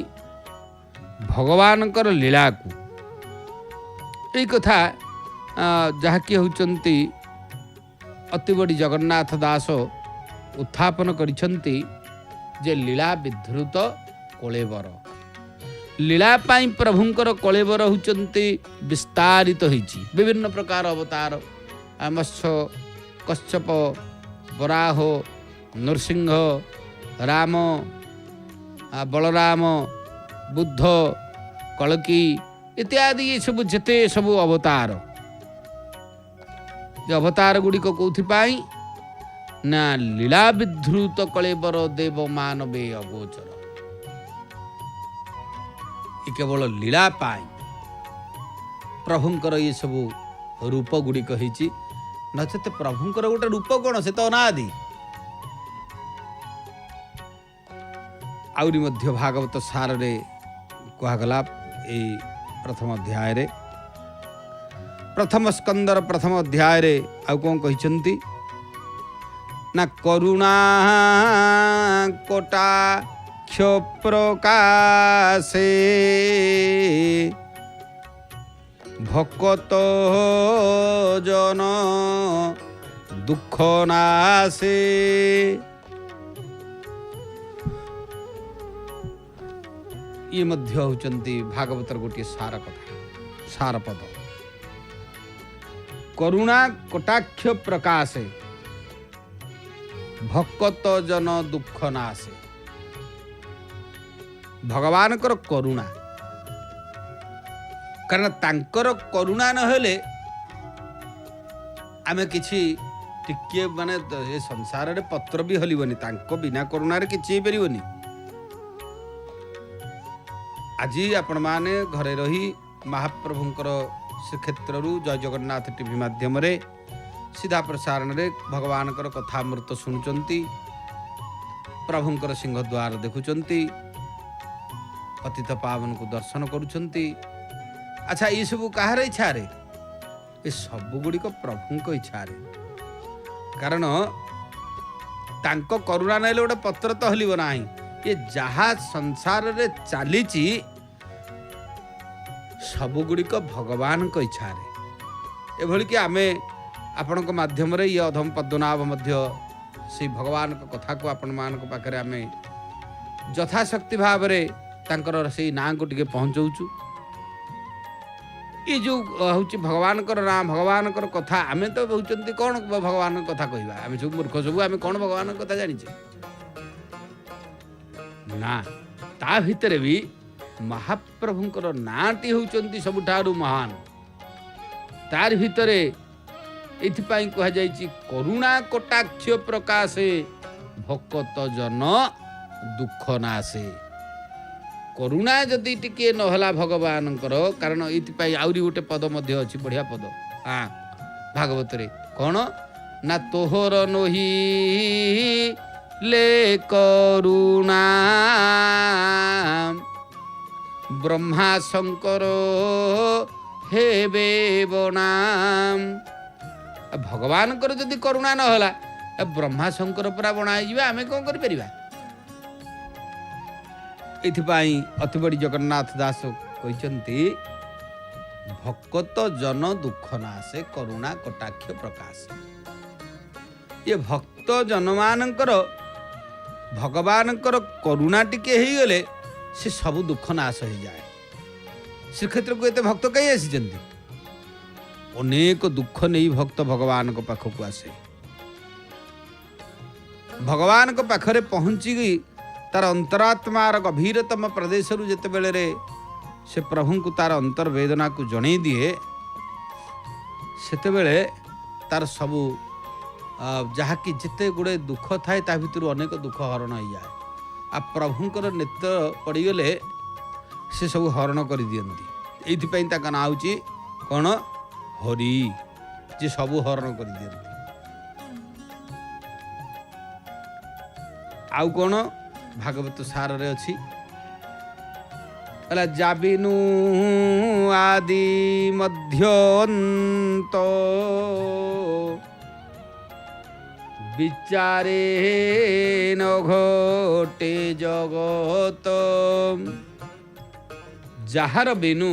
भगवान कर लीला को। यही कथा ଯାହାକି ହେଉଛନ୍ତି ଅତି ବଡ଼ି ଜଗନ୍ନାଥ ଦାସ ଉତ୍ଥାପନ କରିଛନ୍ତି ଯେ ଲୀଳା ବିଧୃତ କଳେବର। ଲୀଳା ପାଇଁ ପ୍ରଭୁଙ୍କର କଳେବର ହେଉଛନ୍ତି ବିସ୍ତାରିତ ହୋଇଛି। ବିଭିନ୍ନ ପ୍ରକାର ଅବତାର, ମତ୍ସ୍ୟ, କଶ୍ୟପ, ବରାହ, ନୃସିଂହ, ରାମ, ବଳରାମ, ବୁଦ୍ଧ, କଳକି ଇତ୍ୟାଦି ଏସବୁ ଯେତେ ସବୁ ଅବତାର, ଏ ଅବତାର ଗୁଡ଼ିକ କେଉଁଥିପାଇଁ ନା ଲୀଳା ବିଧୃତ କଳେବର ଦେବ ମାନବେ ଅଗୋଚର। ଏ କେବଳ ଲୀଳା ପାଇଁ ପ୍ରଭୁଙ୍କର ଏ ସବୁ ରୂପ ଗୁଡ଼ିକ ହେଇଛି। ନଚେତ ପ୍ରଭୁଙ୍କର ଗୋଟେ ରୂପ କ'ଣ, ସେ ତ ଅନାଦି। ଆହୁରି ମଧ୍ୟ ଭାଗବତ ସାରରେ କୁହାଗଲା ଏଇ ପ୍ରଥମ ଅଧ୍ୟାୟରେ, ପ୍ରଥମ ସ୍କନ୍ଧର ପ୍ରଥମ ଅଧ୍ୟାୟରେ ଆଉ କ'ଣ କହିଛନ୍ତି ନା କରୁଣା କଟାକ୍ଷ ପ୍ରକାଶେ ଭକତ ଜନ ଦୁଃଖ ନାଶେ। ଇଏ ମଧ୍ୟ ହେଉଛନ୍ତି ଭାଗବତର ଗୋଟିଏ ସାର କଥା, ସାର ପଦ। କରୁଣା କଟାକ୍ଷ ପ୍ରକାଶେ ଭକତ ଜନ ଦୁଃଖ ନାଶେ। ଭଗବାନଙ୍କର କରୁଣା, କାରଣ ତାଙ୍କର କରୁଣା ନହେଲେ ଆମେ କିଛି ଟିକିଏ ମାନେ ଏ ସଂସାରରେ ପତ୍ର ବି ହଲିବନି। ତାଙ୍କ ବିନା କରୁଣାରେ କିଛି ହେଇପାରିବନି। ଆଜି ଆପଣମାନେ ଘରେ ରହି ମହାପ୍ରଭୁଙ୍କର ଶ୍ରୀକ୍ଷେତ୍ରରୁ ଜୟ ଜଗନ୍ନାଥ ଟିଭି ମାଧ୍ୟମରେ ସିଧା ପ୍ରସାରଣରେ ଭଗବାନଙ୍କର କଥାମୃତ ଶୁଣୁଛନ୍ତି, ପ୍ରଭୁଙ୍କର ସିଂହଦ୍ୱାର ଦେଖୁଛନ୍ତି, ପତିତ ପାବନକୁ ଦର୍ଶନ କରୁଛନ୍ତି। ଆଚ୍ଛା, ଏସବୁ କାହାର ଇଚ୍ଛାରେ? ଏ ସବୁଗୁଡ଼ିକ ପ୍ରଭୁଙ୍କ ଇଚ୍ଛାରେ। କାରଣ ତାଙ୍କ କରୁଣା ନେଲେ ଗୋଟେ ପତ୍ର ତ ହଲିବ ନାହିଁ। ଏ ଯାହା ସଂସାରରେ ଚାଲିଛି ସବୁଗୁଡ଼ିକ ଭଗବାନଙ୍କ ଇଚ୍ଛାରେ। ଏଭଳି କି ଆମେ ଆପଣଙ୍କ ମାଧ୍ୟମରେ ଇଏ ଅଧମ ପଦ୍ମନାଭ ମଧ୍ୟ ସେଇ ଭଗବାନଙ୍କ କଥାକୁ ଆପଣମାନଙ୍କ ପାଖରେ ଆମେ ଯଥାଶକ୍ତି ଭାବରେ ତାଙ୍କର ସେଇ ନାଁକୁ ଟିକେ ପହଞ୍ଚଉଛୁ। ଏ ଯେଉଁ ହେଉଛି ଭଗବାନଙ୍କର ନାଁ, ଭଗବାନଙ୍କର କଥା, ଆମେ ତ ହେଉଛନ୍ତି କ'ଣ ଭଗବାନଙ୍କ କଥା କହିବା? ଆମେ ସବୁ ମୂର୍ଖ ସବୁ, ଆମେ କ'ଣ ଭଗବାନଙ୍କ କଥା ଜାଣିଛେ? ନା, ତା ଭିତରେ ବି ମହାପ୍ରଭୁଙ୍କର ନାଁଟି ହେଉଛନ୍ତି ସବୁଠାରୁ ମହାନ। ତାର ଭିତରେ ଏଥିପାଇଁ କୁହାଯାଇଛି କରୁଣା କଟାକ୍ଷ ପ୍ରକାଶେ ଭକତ ଜନ ଦୁଃଖ ନାଶେ। କରୁଣା ଯଦି ଟିକେ ନହେଲା ଭଗବାନଙ୍କର, କାରଣ ଏଇଥିପାଇଁ ଆହୁରି ଗୋଟେ ପଦ ମଧ୍ୟ ଅଛି, ବଢ଼ିଆ ପଦ ଭାଗବତରେ। କ'ଣ ନା ତୋହର ନୋହି ଲେ କରୁଣା ବ୍ରହ୍ମା ଶଙ୍କର ହେବେ ବନାମ। ଭଗବାନଙ୍କର ଯଦି କରୁଣା ନହେଲା, ବ୍ରହ୍ମା ଶଙ୍କର ପୁରା ବଣା ହେଇଯିବା, ଆମେ କ'ଣ କରିପାରିବା? ଏଥିପାଇଁ ଅତି ବଡ଼ି ଜଗନ୍ନାଥ ଦାସ କହିଛନ୍ତି ଭକତ ଜନ ଦୁଃଖ ନାଶେ କରୁଣା କଟାକ୍ଷ ପ୍ରକାଶ। ଏ ଭକ୍ତ ଜନମାନଙ୍କର ଭଗବାନଙ୍କର କରୁଣା ଟିକେ ହେଇଗଲେ ସେ ସବୁ ଦୁଃଖ ନାଶ ହେଇଯାଏ। ଶ୍ରୀକ୍ଷେତ୍ରକୁ ଏତେ ଭକ୍ତ କାହିଁ ଆସିଛନ୍ତି? ଅନେକ ଦୁଃଖ ନେଇ ଭକ୍ତ ଭଗବାନଙ୍କ ପାଖକୁ ଆସେ। ଭଗବାନଙ୍କ ପାଖରେ ପହଞ୍ଚିକି ତାର ଅନ୍ତରାତ୍ମାର ଗଭୀରତମ ପ୍ରଦେଶରୁ ଯେତେବେଳେ ସେ ପ୍ରଭୁଙ୍କୁ ତାର ଅନ୍ତର୍ବେଦନାକୁ ଜଣେଇ ଦିଏ, ସେତେବେଳେ ତାର ସବୁ ଯାହାକି ଯେତେ ଗୁଡ଼େ ଦୁଃଖ ଥାଏ ତା ଭିତରୁ ଅନେକ ଦୁଃଖ ହରଣ ହେଇଯାଏ। ଆଉ ପ୍ରଭୁଙ୍କର ନେତ୍ର ପଡ଼ିଗଲେ ସେ ସବୁ ହରଣ କରିଦିଅନ୍ତି। ଏଇଥିପାଇଁ ତାଙ୍କ ନାଁ ହେଉଛି କ'ଣ? ହରି, ଯେ ସବୁ ହରଣ କରିଦିଅନ୍ତି। ଆଉ କ'ଣ ଭାଗବତ ସାରରେ ଅଛି? ହେଲା ଯାବିନୁ ଆଦି ମଧ୍ୟନ୍ତ ବିଚାରେ ନ ଘଟେ ଜଗତ। ଯାହାର ବିନୁ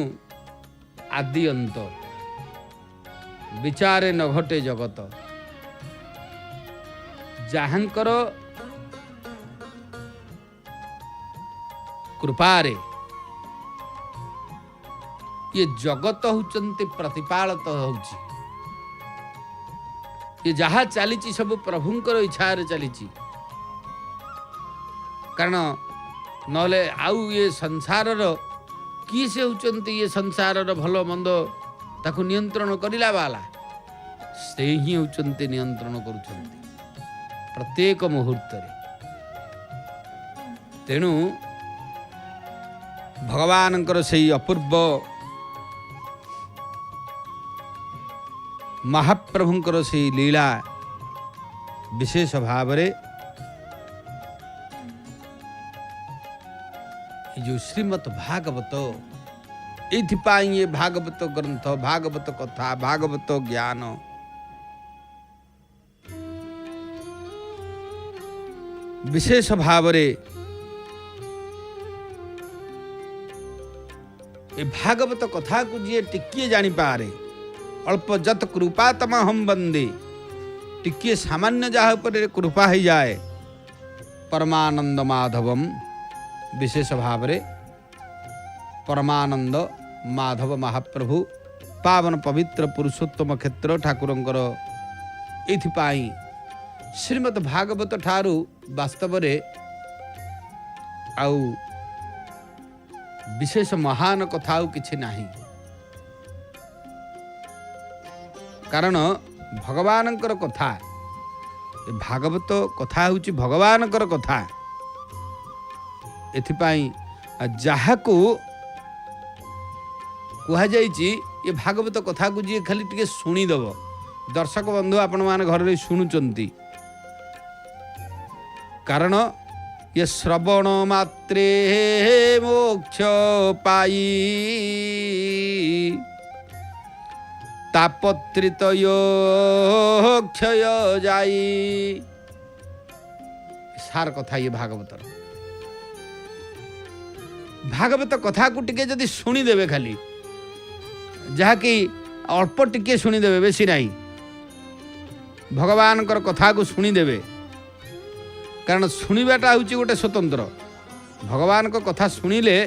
ଆଦି ଅନ୍ତ, विचारे न घटे जगत जाहांकर कृपारे ये जगत होचंती प्रतिपालित होची ये जहाँ चली सब प्रभुंकर इच्छा चली कारण नले आउ ये संसार किए से होचंती ये संसार भल मंद ताकू नियंत्रण करिला वाला से ही होचंती नियंत्रण करुचंती प्रत्येक मुहूर्त तेणु भगवानंकर से अपूर्व महाप्रभुंकर से लीला विशेष भाव रे जो श्रीमद् भागवत ये भागवत ग्रंथ भागवत कथा भागवत ज्ञान विशेष भाव रे ए भागवत कथा को जी टिकिए जानी पारे अल्प जत कृपा तम हम बंदे टिकिए सामान्य जहाँ पर कृपा ही जाए परमानंद माधवम विशेष भाव रे परमानंद माधव महाप्रभु पावन पवित्र पुरुषोत्तम क्षेत्र ठाकुरंकर एथिपाई श्रीमद् भागवत ठारू वास्तव रे आउ विशेष महान कथा किछि नाही कारण भगवानंकर कथा भागवत कथा होची भगवानंकर कथा एथिपाई जहाकू कहा जाइछि ये भागवत कथा को जी खाली टिके सुनिदेव दर्शक बंधु आपण मान घर रे सुनुचंती कारण ये श्रवण मात्रे मोक्ष पाई तापत्रितयो क्षय जाई सार कथा ये भागवत कथा को टिके जदि सुनी देवे खाली जहा कि अल्प टिके सुनी देवे बेसी नहीं भगवान कथा को सुनी देवे कारण शुणवाटा हूँ गोटे स्वतंत्र भगवान को कथा शुणिले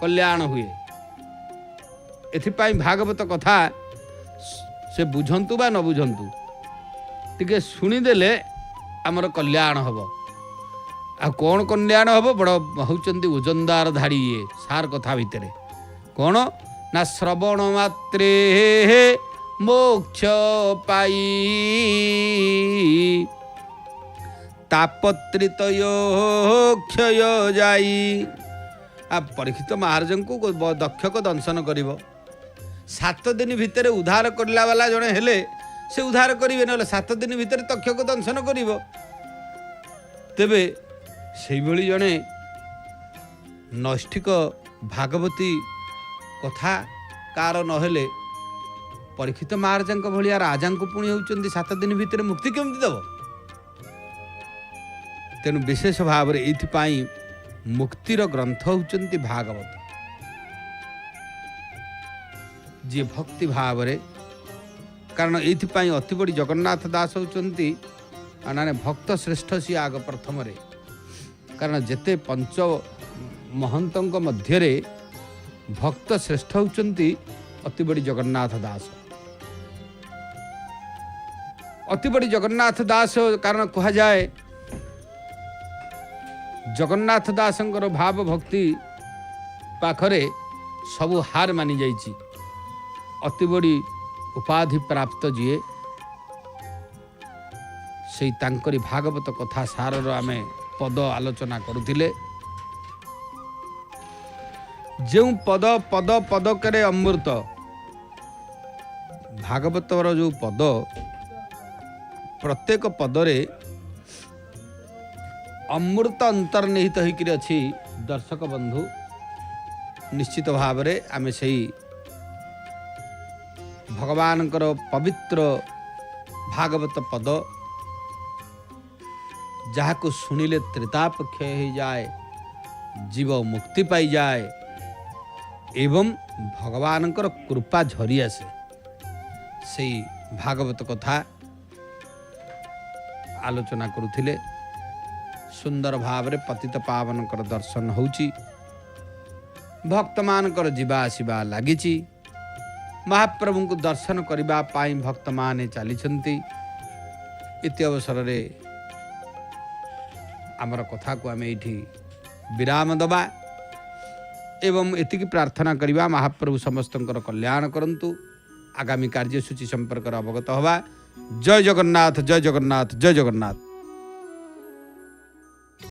कल्याण हुए एथिपाई भागवत कथा से बुझंतु बा न बुझंतु टिके शुणिदेले आमर कल्याण हम आ कौन कल्याण हम बड़ होचंती ओजनदार धाड़ी ये सार कथा भितर कौन ना श्रवण मात्रे मोक्ष पाई तापत्रितयो क्षय जाई आ परीक्षित महाराज को दक्ष को दंशन करिवो 7 दिन भितर उद्धार करला वाला जने हेले से उद्धार करिवे न 7 दिन भितर दक्ष को दंशन करिवो तेबे सेई भली जने नैष्ठिक भागवती कथा कार न हेले परीक्षित महाराज भलिया राजा को पुणी होचंती 7 दिन भितर मुक्ति केमति दबो तेणु विशेष भाव रे एथिपाई मुक्तिर ग्रंथ होचंती भागवत जी भक्ति भाव रे कारण एथिपाई अति बड़ी जगन्नाथ दास होचंती आने भक्त श्रेष्ठ सी आग प्रथम रे कारण जेते पंच महंतों मध्य रे भक्त श्रेष्ठ होचंती अति बड़ी जगन्नाथ दास अति बड़ी जगन्नाथ दास कारण कहा जाए जगन्नाथ दासंकर भाव भक्ति पाखरे सबु हार मानी जाइछि अति बड़ी उपाधि प्राप्त जिए से तांकरी भागवत कथा सारर आमे पद आलोचना करुथिले जो पद पद पदकरे अमृत भागवतर जो पद प्रत्येक पदरे अमृत अंतर्निहित होकर अच्छी दर्शक बंधु निश्चित भाव रे आमे सही भगवान पवित्र भागवत पद जहाँ को शुणिले त्रिताप क्षय हो जाए जीव मुक्ति पाई जाए एवं भगवान कृपा झरी आसे से भागवत कथा आलोचना करुथिले। सुंदर भाव रे पतित पावन कर दर्शन होउची, भक्त मानकर जीवा आसीबा लागिची। महाप्रभु को दर्शन करबा पाई भक्त माने चलीछंती। इति अवसर रे आमर कथा को आम एठी विराम दबा एवं एतिकी प्रार्थना करबा महाप्रभु समस्तंकर कल्याण करंतु। आगामी कार्यसूची संपर्क अवगत हवा। जय जगन्नाथ, जय जगन्नाथ, जय जगन्नाथ।